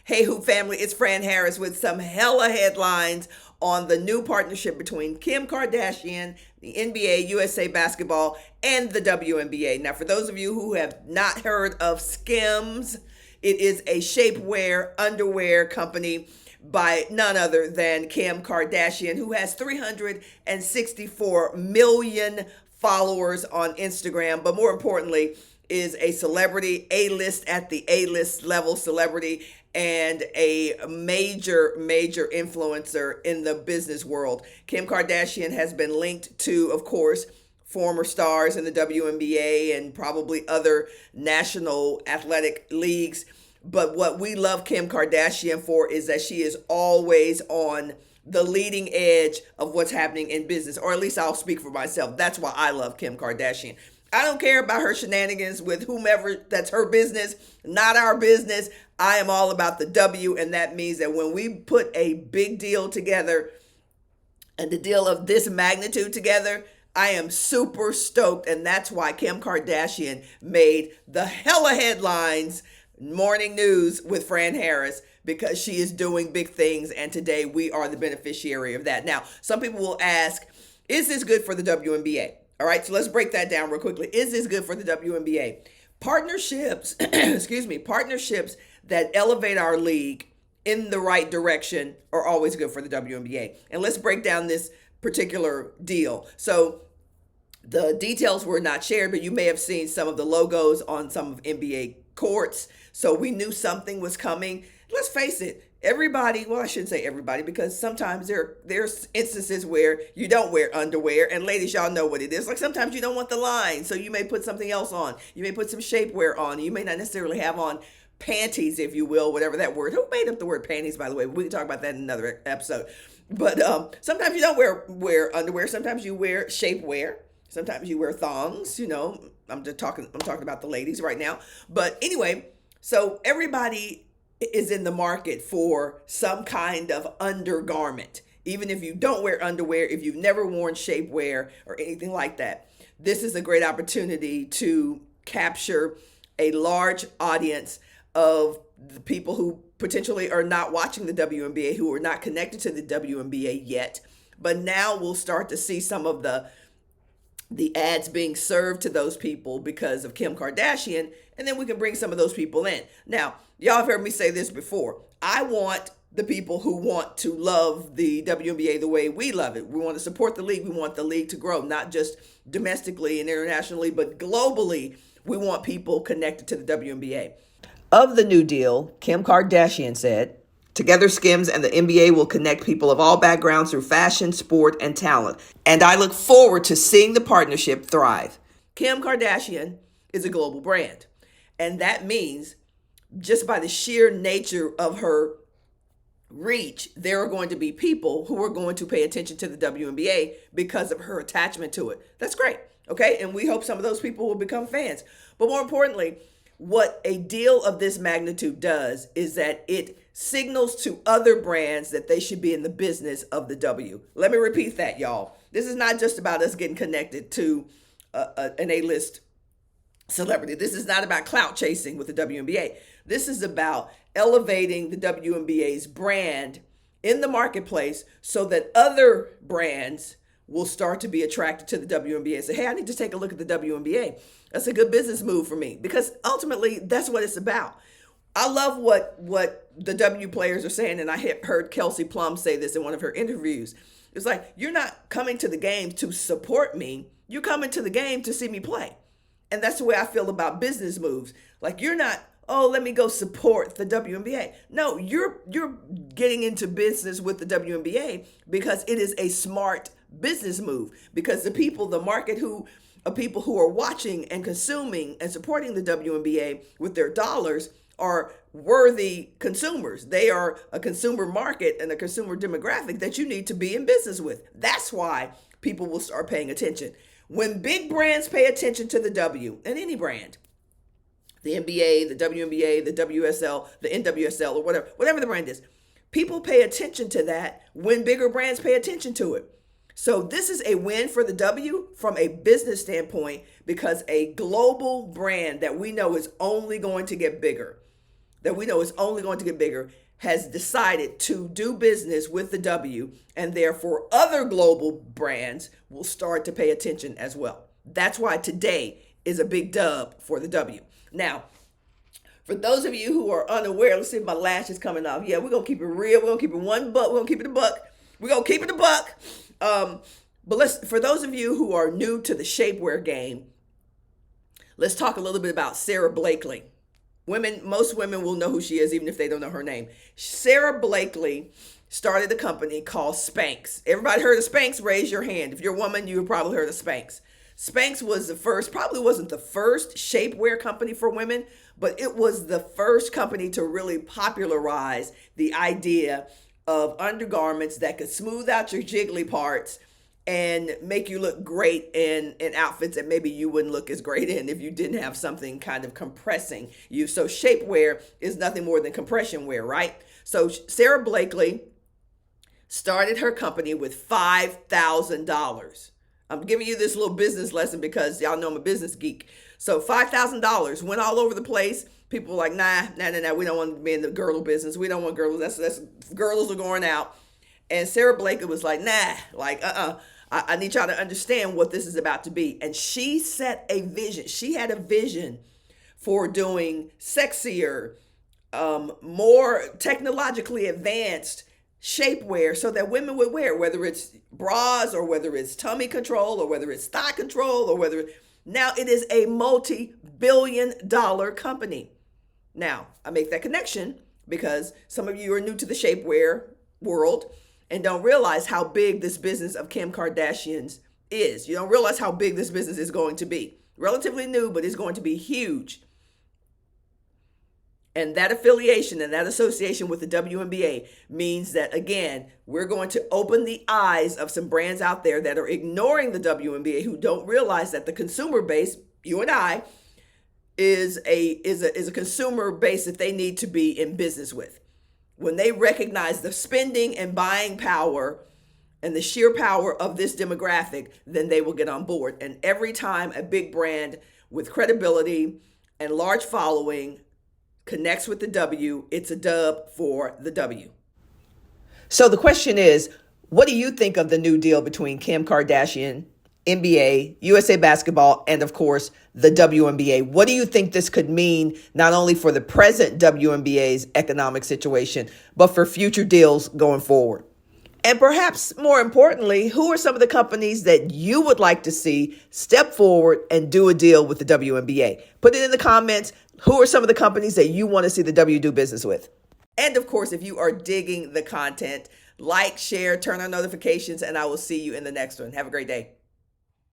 Hey, Hoop family, it's Fran Harris with some hella headlines on the new partnership between Kim Kardashian, the NBA, USA Basketball, and the WNBA. Now, for those of you who have not heard of SKIMS, it is a shapewear underwear company by none other than Kim Kardashian, who has 364 million followers on Instagram, but more importantly, is a celebrity, A-list at the A-list level celebrity, and a major influencer in the business world. Kim Kardashian has been linked to, of course, former stars in the WNBA and probably other national athletic leagues. But what we love Kim Kardashian for is that she is always on the leading edge of what's happening in business, or at least I'll speak for myself. That's why I love Kim Kardashian. I don't care about her shenanigans with whomever. That's her business, not our business. I am all about the W, and that means that when we put a big deal together and the deal of this magnitude together, I am super stoked, and that's why Kim Kardashian made the hella headlines morning news with Fran Harris, because she is doing big things, and today we are the beneficiary of that. Now, some people will ask, is this good for the WNBA? All right, so let's break that down real quickly. Is this good for the WNBA? Partnerships, partnerships that elevate our league in the right direction are always good for the WNBA. And let's break down this particular deal. So the details were not shared, but you may have seen some of the logos on some of NBA courts. So we knew something was coming. Let's face it, everybody, well, I shouldn't say everybody, because sometimes there's instances where you don't wear underwear, and ladies, y'all know what it is. Like sometimes you don't want the line, so you may put something else on. You may put some shapewear on. You may not necessarily have on panties, if you will, whatever that word. Who made up the word panties, by the way? We can talk about that in another episode. But sometimes you don't wear underwear. Sometimes you wear shapewear. Sometimes you wear thongs. You know, I'm talking about the ladies right now. But anyway, so everybody is in the market for some kind of undergarment. Even if you don't wear underwear, if you've never worn shapewear or anything like that, this is a great opportunity to capture a large audience of the people who potentially are not watching the WNBA, who are not connected to the WNBA yet. But now we'll start to see some of the ads being served to those people because of Kim Kardashian, and then we can bring some of those people in. Now, y'all have heard me say this before. I want the people who want to love the WNBA the way we love it. We want to support the league. We want the league to grow, not just domestically and internationally, but globally. We want people connected to the WNBA. Of the new deal, Kim Kardashian said, "Together, SKIMS and the NBA will connect people of all backgrounds through fashion, sport, and talent. And I look forward to seeing the partnership thrive." Kim Kardashian is a global brand. And that means just by the sheer nature of her reach, there are going to be people who are going to pay attention to the WNBA because of her attachment to it. That's great. Okay. And we hope some of those people will become fans. But more importantly, what a deal of this magnitude does is that it signals to other brands that they should be in the business of the W. Let me repeat that, y'all. This is not just about us getting connected to an A-list celebrity. This is not about clout chasing with the WNBA. This is about elevating the WNBA's brand in the marketplace so that other brands will start to be attracted to the WNBA and say, hey, I need to take a look at the WNBA. That's a good business move for me, because ultimately that's what it's about. I love what the W players are saying, and I heard Kelsey Plum say this in one of her interviews. It's like, you're not coming to the game to support me. You're coming to the game to see me play. And that's the way I feel about business moves. Like, you're not, oh, let me go support the WNBA. No, you're getting into business with the WNBA because it is a smart business move, because the market of people who are watching and consuming and supporting the WNBA with their dollars are worthy consumers. They are a consumer market and a consumer demographic that you need to be in business with. That's why people will start paying attention. When big brands pay attention to the W, and any brand, the NBA, the WNBA, the WSL, the NWSL, or whatever the brand is, people pay attention to that when bigger brands pay attention to it. So this is a win for the W from a business standpoint, because a global brand that we know is only going to get bigger. that we know is only going to get bigger, has decided to do business with the W, and therefore other global brands will start to pay attention as well. That's why today is a big dub for the W. Now, for those of you who are unaware, let's see if my lash is coming off. Yeah, we're going to keep it real. We're going to keep it one buck. We're going to keep it a buck. We're going to keep it a buck. But for those of you who are new to the shapewear game, let's talk a little bit about Sarah Blakely. Most women will know who she is, even if they don't know her name. Sarah Blakely started a company called Spanx. Everybody heard of Spanx? Raise your hand. If you're a woman, you've probably heard of Spanx. Spanx was the first, probably wasn't the first shapewear company for women, but it was the first company to really popularize the idea of undergarments that could smooth out your jiggly parts and make you look great in outfits that maybe you wouldn't look as great in if you didn't have something kind of compressing you. So shapewear is nothing more than compression wear, right? So Sarah Blakely started her company with $5,000. I'm giving you this little business lesson because y'all know I'm a business geek. So $5,000 went all over the place. People were like, nah, we don't want to be in the girdle business. We don't want girdles. That's girdles are going out. And Sarah Blakely was like, nah, I need y'all to understand what this is about to be. And she set a vision. She had a vision for doing sexier, more technologically advanced shapewear so that women would wear, whether it's bras or whether it's tummy control or whether it's thigh control or whether now it is a multi-billion-dollar company. Now, I make that connection because some of you are new to the shapewear world and don't realize how big this business of Kim Kardashians is. You don't realize how big this business is going to be. Relatively new, but it's going to be huge. And that affiliation and that association with the WNBA means that, again, we're going to open the eyes of some brands out there that are ignoring the WNBA, who don't realize that the consumer base, you and I, is a consumer base that they need to be in business with. When they recognize the spending and buying power and the sheer power of this demographic, then they will get on board. And every time a big brand with credibility and large following connects with the W, it's a dub for the W. So the question is, what do you think of the new deal between Kim Kardashian, NBA, USA Basketball, and of course, the WNBA? What do you think this could mean not only for the present WNBA's economic situation, but for future deals going forward? And perhaps more importantly, who are some of the companies that you would like to see step forward and do a deal with the WNBA? Put it in the comments. Who are some of the companies that you want to see the W do business with? And of course, if you are digging the content, like, share, turn on notifications, and I will see you in the next one. Have a great day.